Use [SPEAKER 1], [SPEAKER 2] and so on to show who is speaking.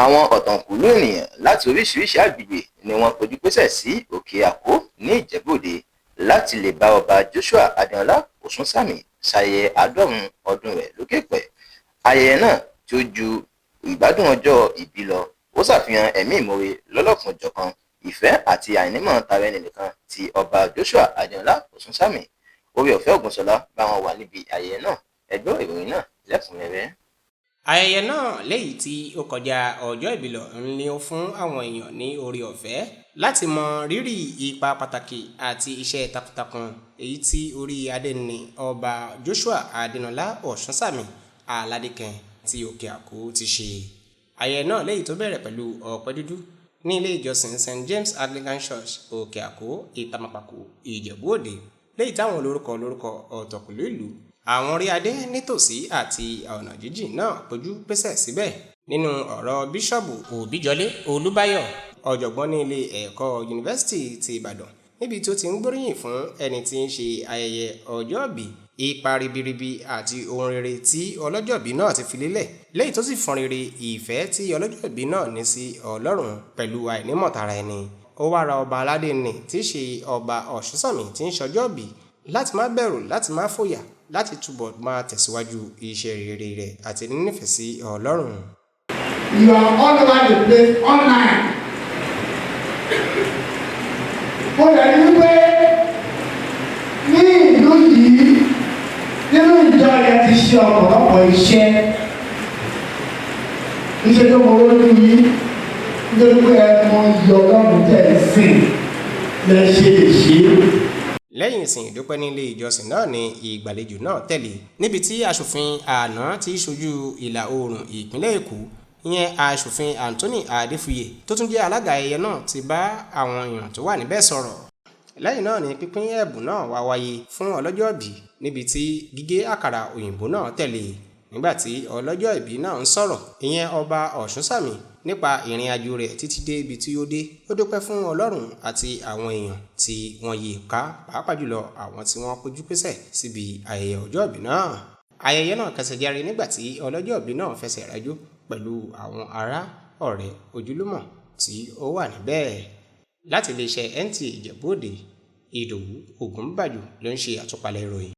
[SPEAKER 1] Àwọn ọ̀tọ̀kùlú ènìyàn láti oríṣiríṣi agbègbè ni wọ́n péjú pésẹ̀ sí Òkè Àkó ní Ìjẹ̀bú-Òde láti lè bá Ọba Joshua Adéọlá Òsúnsámì ṣayẹyẹ 90 ọdún rẹ̀ lókè èèpẹ̀. Ayẹyẹ náà tí ó ju ìgbádùn ọjọ́ ìbí lọ, ó ṣàfihàn ẹ̀mí ìmoore lọ́lọ́kan-ò-jọ̀kan, ìfẹ́ àti àìnímọ̀ tara ẹni nìkan ti Ọba Joshua Adéọlá Òsúnsámì. Oore-ọ̀fẹ́ Ògúnṣọlá bá wọn wà níbi ayẹyẹ náà. Ẹ gbọ́ ìròyìn náà lẹ́kùnrẹ́rẹ́.
[SPEAKER 2] Ayẹyẹ náà léyìí tí ó kọjá ọjọ́ ìbí lọ ni ó fún àwọn èèyàn ní oore-ọ̀fẹ́ láti mọ rírì ipa pàtàkì àti iṣẹ́ takuntakun èyí tí orí adé ní Ọba Joshua Adéọlá Òsúnsámì Aládékàn ti Òkè Àkó ti ṣe. Ayẹyẹ náà léyìí tó bẹ̀rẹ̀ pẹ̀lú ọ̀pẹ dúdú ní ilé ìjọsìn St James Anglican Church Òkè Àkó Ìtàmàpàkò Ìjẹ̀bú-Òde léyìí táwọn olórúkọ ọ̀tọ̀kùlú ìlú, àwọn orí adé nítòsí àti ọ̀nà jíjìn náà péjú pésẹ̀ síbẹ̀. Nínú ọ̀rọ̀ Bíṣọ́ọ̀bù Òbíjọlé Olúbáyọ̀, ọ̀jọ̀gbọ́n ní ilé ẹ̀kọ́ Yunifásítì ti Ìbàdàn, níbi tí ó ti ń gbóríyìn fún ẹni tí ń ṣe ayẹyẹ ọjọ́ìbí, ipa ribiribi àti ohun rere tí ọlọ́jọ́ìbí náà ti fi lélẹ̀, léyìí tó sì fọn rere ìfẹ́ tí ọlọ́jọ́ìbí náà ní sí Ọlọ́run pẹ̀lú àìnímọ̀tara ẹni. Ó wá ra ọba aládé nì tí í ṣe Ọba Òsúnsámì tí ń ṣọjọ́ìbí láti má bẹ̀rù, láti má fòyà, láti túbọ̀ máa tẹ̀síwájú iṣẹ́ rere rẹ̀ àti nínífẹ̀ẹ́ sí Ọlọ́run.
[SPEAKER 3] You are all over the place online. Mo lè ní pé ní ìlú yìí nínú ìjọ rẹ̀ ti ṣe ọ̀pọ̀lọpọ̀ iṣẹ́. Iṣẹ́ tó mo lórí yìí nítorí pé ẹ mọ iye Ọlọ́run tẹ̀ sìn lẹ ṣe lè ṣe.
[SPEAKER 2] Lẹ́yìn ìsìn ìdúpẹ́ nílé ìjọsìn náà ni ìgbàlejò náà tẹ̀lé, níbi tí aṣòfin àná tí í ṣojú ìlà oòrùn ìpínlẹ̀ Èkó, ìyẹn aṣòfin Anthony Adéfúyè tó tún jẹ́ alága ayẹyẹ náà ti bá àwọn èèyàn tó wà níbẹ̀ sọ̀rọ̀. Lẹ́yìn náà ni pínpín ẹ̀bùn náà wá wáyé fún ọlọ́jọ́ìbí, níbi tí gígé àkàrà òyìnbó náà tẹ̀lé. Nígbà tí ọlọ́jọ́ìbí náà ń sọ̀rọ̀, ìyẹn Ọba Òsúnsámì, nípa ìrìn àjò rẹ̀ títí dé ibi tí ó dé, ó dúpẹ́ fún Ọlọ́run àti àwọn èèyàn tí wọ́n yí i ká, pàápàá jùlọ àwọn tí wọ́n péjú pésẹ̀ síbi ayẹyẹ ọjọ́ìbí náà. Ayẹyẹ náà kẹsẹ̀ járe nígbà tí ọlọ́jọ́ìbí náà fẹsẹ̀ rájò pẹ̀lú àwọn ará, ọ̀rẹ́, ojúlùmọ̀ tí ó wà níbẹ̀. Láti iléeṣẹ́ NTA Ìjẹ̀bú-Òde, Ìdòwú Ògúnbàjò ló ń ṣe àtúpalẹ̀ ìròyìn.